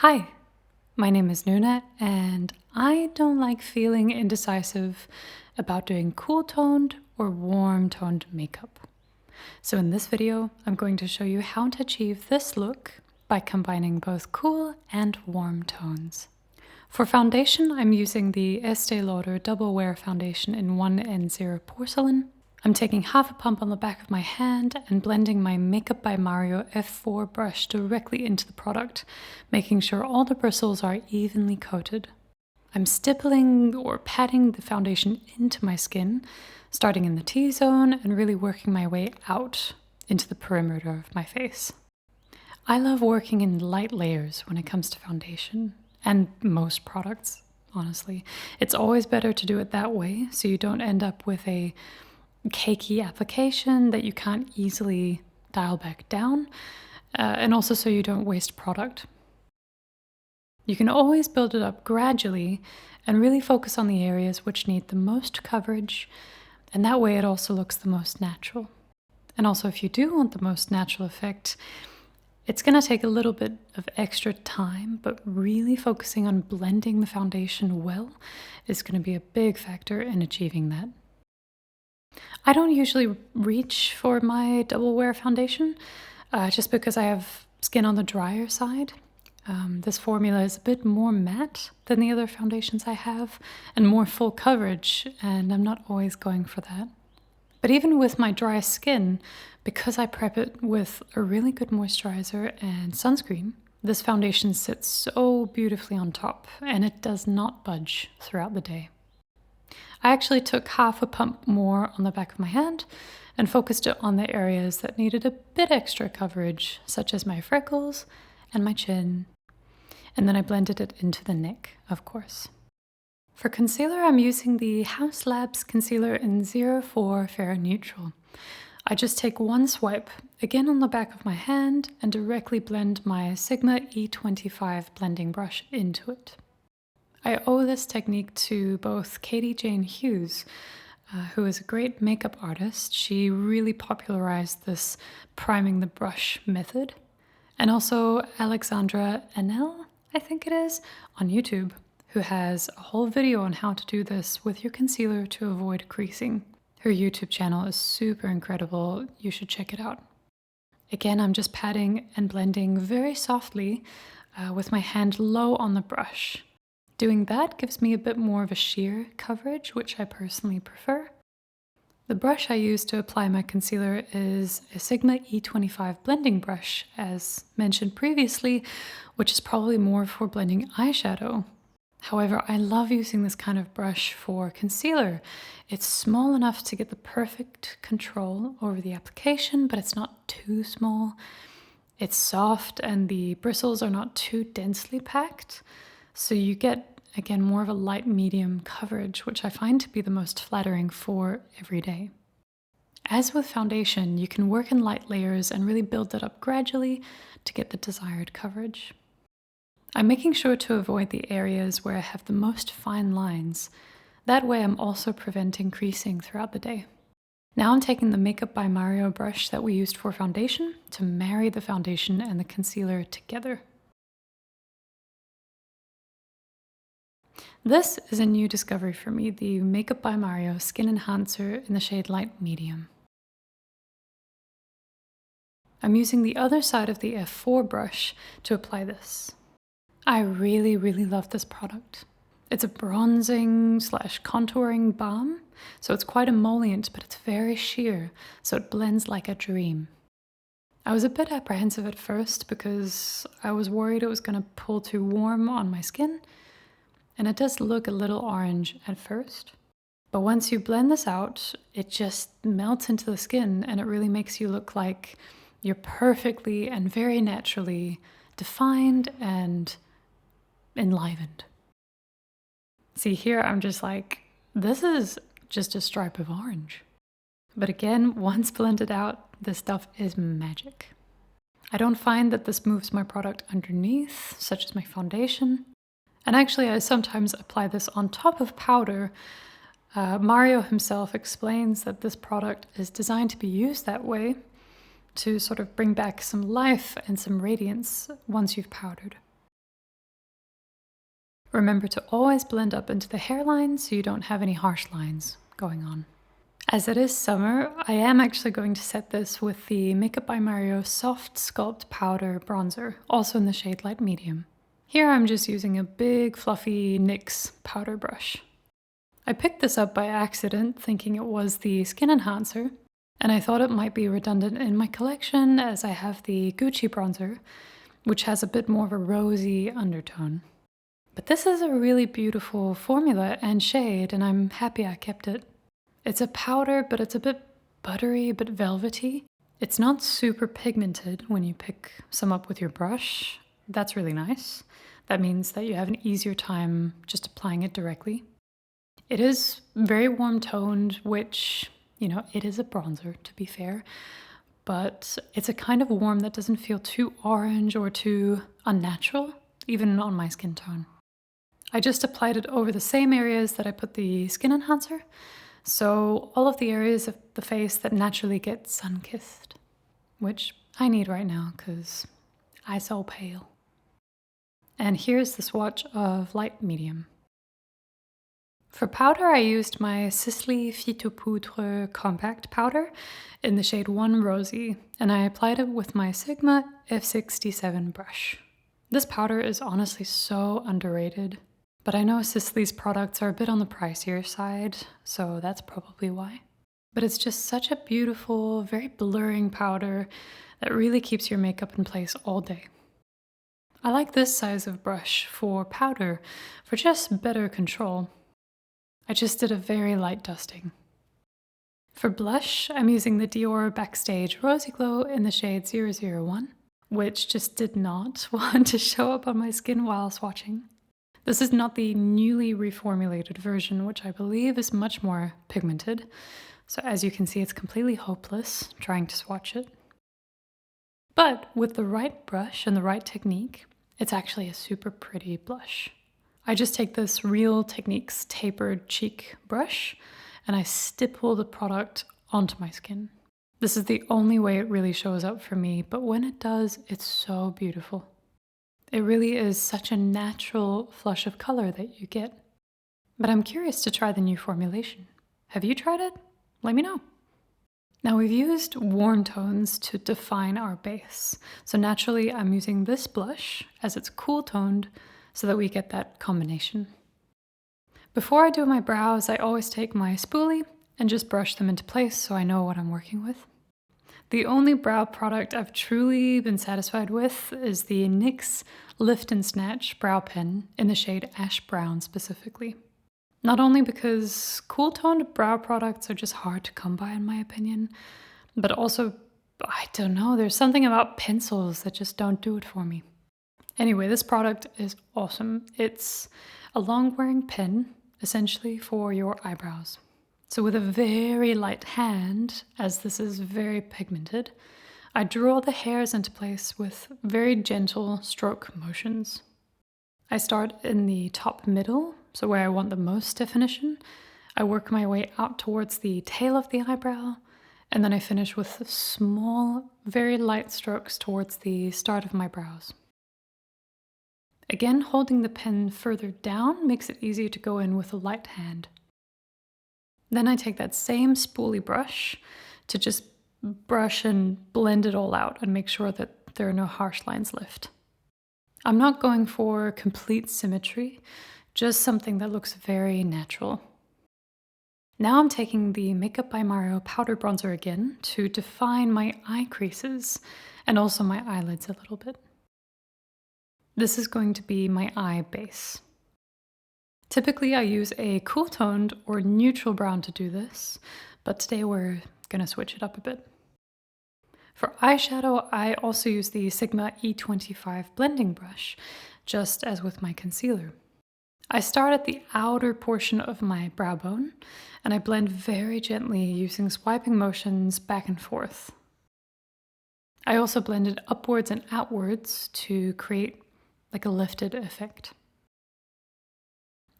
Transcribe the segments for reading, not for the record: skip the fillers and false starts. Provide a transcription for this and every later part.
Hi, my name is Nuna, and I don't like feeling indecisive about doing cool toned or warm toned makeup. So in this video, I'm going to show you how to achieve this look by combining both cool and warm tones. For foundation, I'm using the Estee Lauder Double Wear Foundation in 1N0 Porcelain. I'm taking half a pump on the back of my hand and blending my Makeup by Mario F4 brush directly into the product, making sure all the bristles are evenly coated. I'm stippling or patting the foundation into my skin, starting in the T-zone and really working my way out into the perimeter of my face. I love working in light layers when it comes to foundation, and most products, honestly. It's always better to do it that way so you don't end up with a cakey application that you can't easily dial back down, and also so you don't waste product. You can always build it up gradually and really focus on the areas which need the most coverage, and that way it also looks the most natural. And also, if you do want the most natural effect, it's going to take a little bit of extra time, but really focusing on blending the foundation well is going to be a big factor in achieving that. I don't usually reach for my double wear foundation just because I have skin on the drier side. This formula is a bit more matte than the other foundations I have and more full coverage, and I'm not always going for that. But even with my dry skin, because I prep it with a really good moisturizer and sunscreen, this foundation sits so beautifully on top and it does not budge throughout the day. I actually took half a pump more on the back of my hand and focused it on the areas that needed a bit extra coverage, such as my freckles and my chin. And then I blended it into the neck, of course. For concealer, I'm using the Haus Labs Concealer in 04 Fair and Neutral. I just take one swipe, again on the back of my hand, and directly blend my Sigma E25 blending brush into it. I owe this technique to both Katie Jane Hughes, who is a great makeup artist. She really popularized this priming the brush method. And also Alexandra Enel, I think it is, on YouTube, who has a whole video on how to do this with your concealer to avoid creasing. Her YouTube channel is super incredible. You should check it out. Again, I'm just patting and blending very softly with my hand low on the brush. Doing that gives me a bit more of a sheer coverage, which I personally prefer. The brush I use to apply my concealer is a Sigma E25 blending brush, as mentioned previously, which is probably more for blending eyeshadow. However, I love using this kind of brush for concealer. It's small enough to get the perfect control over the application, but it's not too small. It's soft and the bristles are not too densely packed. So you get, again, more of a light medium coverage, which I find to be the most flattering for every day. As with foundation, you can work in light layers and really build that up gradually to get the desired coverage. I'm making sure to avoid the areas where I have the most fine lines. That way I'm also preventing creasing throughout the day. Now I'm taking the Makeup by Mario brush that we used for foundation to marry the foundation and the concealer together. This is a new discovery for me, the Makeup by Mario Skin Enhancer in the shade Light Medium. I'm using the other side of the F4 brush to apply this. I really love this product. It's a bronzing / contouring balm, so it's quite emollient, but it's very sheer, so it blends like a dream. I was a bit apprehensive at first because I was worried it was going to pull too warm on my skin, and it does look a little orange at first. But once you blend this out, it just melts into the skin and it really makes you look like you're perfectly and very naturally defined and enlivened. See, here I'm just like, this is just a stripe of orange. But again, once blended out, this stuff is magic. I don't find that this moves my product underneath, such as my foundation. And actually, I sometimes apply this on top of powder. Mario himself explains that this product is designed to be used that way to sort of bring back some life and some radiance once you've powdered. Remember to always blend up into the hairline so you don't have any harsh lines going on. As it is summer, I am actually going to set this with the Makeup by Mario Softsculpt Powder Bronzer, also in the shade Light Medium. Here I'm just using a big fluffy NYX powder brush. I picked this up by accident thinking it was the skin enhancer, and I thought it might be redundant in my collection as I have the Gucci bronzer, which has a bit more of a rosy undertone. But this is a really beautiful formula and shade, and I'm happy I kept it. It's a powder, but it's a bit buttery, a bit velvety. It's not super pigmented when you pick some up with your brush. That's really nice. That means that you have an easier time just applying it directly. It is very warm toned, which, it is a bronzer, to be fair. But it's a kind of warm that doesn't feel too orange or too unnatural, even on my skin tone. I just applied it over the same areas that I put the skin enhancer. So all of the areas of the face that naturally get sun-kissed, which I need right now because I'm so pale. And here's the swatch of Light Medium. For powder, I used my Sisley Phyto-Poudre Compacte powder in the shade 1 Rosy, and I applied it with my Sigma F67 brush. This powder is honestly so underrated. But I know Sisley's products are a bit on the pricier side, so that's probably why. But it's just such a beautiful, very blurring powder that really keeps your makeup in place all day. I like this size of brush for powder for just better control. I just did a very light dusting. For blush, I'm using the Dior Backstage Rosy Glow in the shade 001, which just did not want to show up on my skin while swatching. This is not the newly reformulated version, which I believe is much more pigmented. So as you can see, it's completely hopeless trying to swatch it. But with the right brush and the right technique, it's actually a super pretty blush. I just take this Real Techniques tapered cheek brush and I stipple the product onto my skin. This is the only way it really shows up for me, but when it does, it's so beautiful. It really is such a natural flush of color that you get. But I'm curious to try the new formulation. Have you tried it? Let me know. Now we've used warm tones to define our base. So naturally I'm using this blush as it's cool toned so that we get that combination. Before I do my brows, I always take my spoolie and just brush them into place so I know what I'm working with. The only brow product I've truly been satisfied with is the NYX Lift and Snatch brow pen in the shade Ash Brown specifically. Not only because cool toned brow products are just hard to come by in my opinion, but also, I don't know, there's something about pencils that just don't do it for me. Anyway, this product is awesome. It's a long wearing pen, essentially for your eyebrows. So with a very light hand, as this is very pigmented, I draw the hairs into place with very gentle stroke motions. I start in the top middle, so where I want the most definition. I work my way out towards the tail of the eyebrow, and then I finish with small, very light strokes towards the start of my brows. Again, holding the pen further down makes it easier to go in with a light hand. Then I take that same spoolie brush to just brush and blend it all out and make sure that there are no harsh lines left. I'm not going for complete symmetry, just something that looks very natural. Now I'm taking the Makeup by Mario powder bronzer again to define my eye creases and also my eyelids a little bit. This is going to be my eye base. Typically I use a cool toned or neutral brown to do this, but today we're gonna switch it up a bit. For eyeshadow, I also use the Sigma E25 blending brush, just as with my concealer. I start at the outer portion of my brow bone, and I blend very gently using swiping motions back and forth. I also blend it upwards and outwards to create like a lifted effect.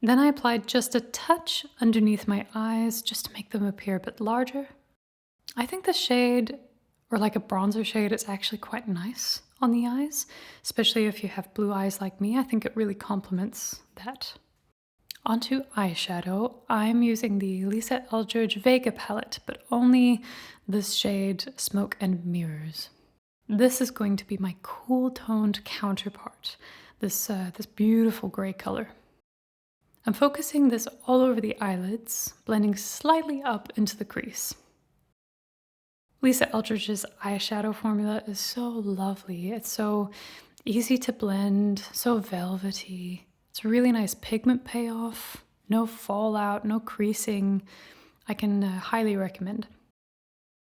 Then I applied just a touch underneath my eyes just to make them appear a bit larger. I think the shade, or like a bronzer shade, is actually quite nice on the eyes, especially if you have blue eyes like me. I think it really complements that. Onto eyeshadow, I'm using the Eldridge Vega palette, but only this shade Smoke and Mirrors. This is going to be my cool toned counterpart, this beautiful gray color. I'm focusing this all over the eyelids, blending slightly up into the crease. Eldridge's eyeshadow formula is so lovely. It's so easy to blend, so velvety. It's a really nice pigment payoff, no fallout, no creasing. I can highly recommend.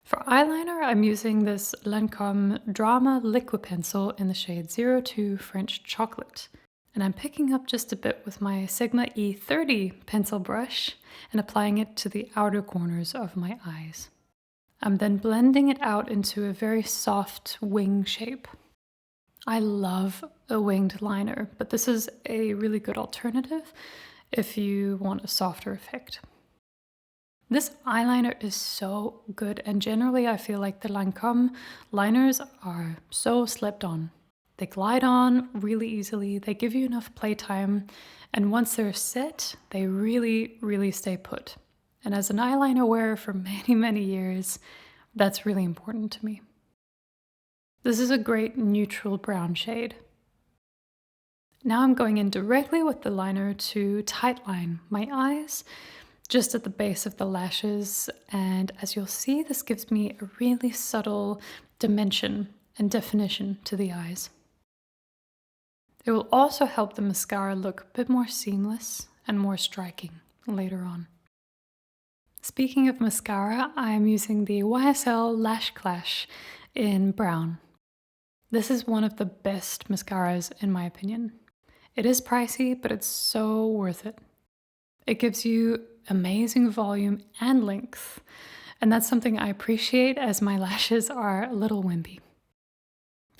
For eyeliner, I'm using this Lancome Drama Liqui-Pencil in the shade 02 French Chocolate. And I'm picking up just a bit with my Sigma E30 pencil brush and applying it to the outer corners of my eyes. I'm then blending it out into a very soft wing shape. I love a winged liner, but this is a really good alternative if you want a softer effect. This eyeliner is so good, and generally I feel like the Lancome liners are so slept on. They glide on really easily, they give you enough playtime, and once they're set, they really, really stay put. And as an eyeliner wearer for many, many years, that's really important to me. This is a great neutral brown shade. Now I'm going in directly with the liner to tightline my eyes, just at the base of the lashes, and as you'll see, this gives me a really subtle dimension and definition to the eyes. It will also help the mascara look a bit more seamless and more striking later on. Speaking of mascara, I'm using the YSL Lash Clash in brown. This is one of the best mascaras in my opinion. It is pricey, but it's so worth it. It gives you amazing volume and length, and that's something I appreciate as my lashes are a little wimpy.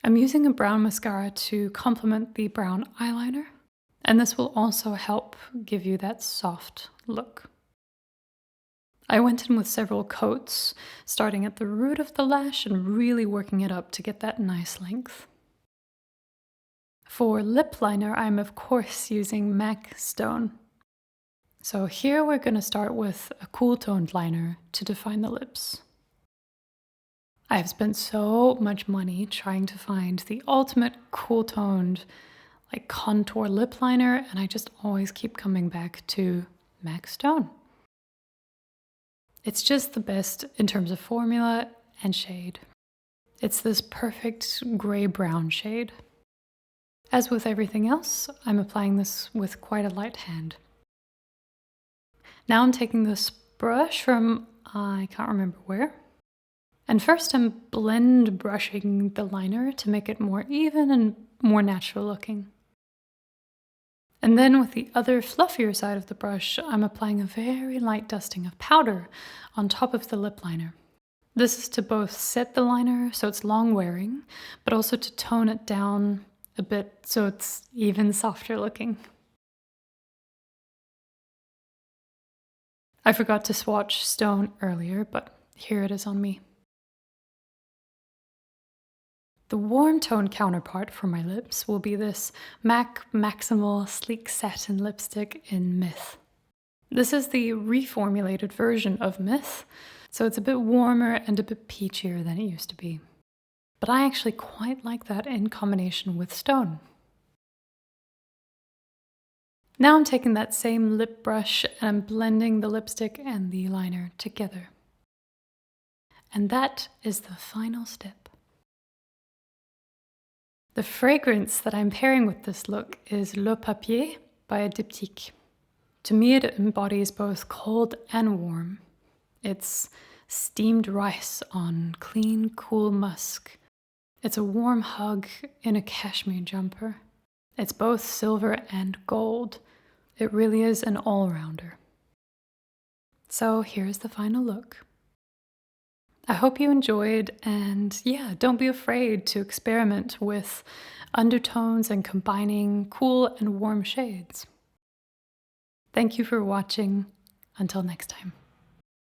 I'm using a brown mascara to complement the brown eyeliner, and this will also help give you that soft look. I went in with several coats, starting at the root of the lash and really working it up to get that nice length. For lip liner, I'm of course using MAC Stone. So here we're going to start with a cool toned liner to define the lips. I've spent so much money trying to find the ultimate cool toned like contour lip liner, and I just always keep coming back to MAC Stone. It's just the best in terms of formula and shade. It's this perfect gray-brown shade. As with everything else, I'm applying this with quite a light hand. Now I'm taking this brush from, I can't remember where. And first I'm blend brushing the liner to make it more even and more natural looking. And then with the other fluffier side of the brush, I'm applying a very light dusting of powder on top of the lip liner. This is to both set the liner so it's long wearing, but also to tone it down a bit so it's even softer looking. I forgot to swatch Stone earlier, but here it is on me. The warm tone counterpart for my lips will be this MAC Macximal Sleek Satin lipstick in Myth. This is the reformulated version of Myth, so it's a bit warmer and a bit peachier than it used to be. But I actually quite like that in combination with Stone. Now I'm taking that same lip brush and I'm blending the lipstick and the liner together. And that is the final step. The fragrance that I'm pairing with this look is Le Papier by Diptyque. To me, it embodies both cold and warm. It's steamed rice on clean, cool musk. It's a warm hug in a cashmere jumper. It's both silver and gold. It really is an all-rounder. So here's the final look. I hope you enjoyed, and yeah, don't be afraid to experiment with undertones and combining cool and warm shades. Thank you for watching. Until next time.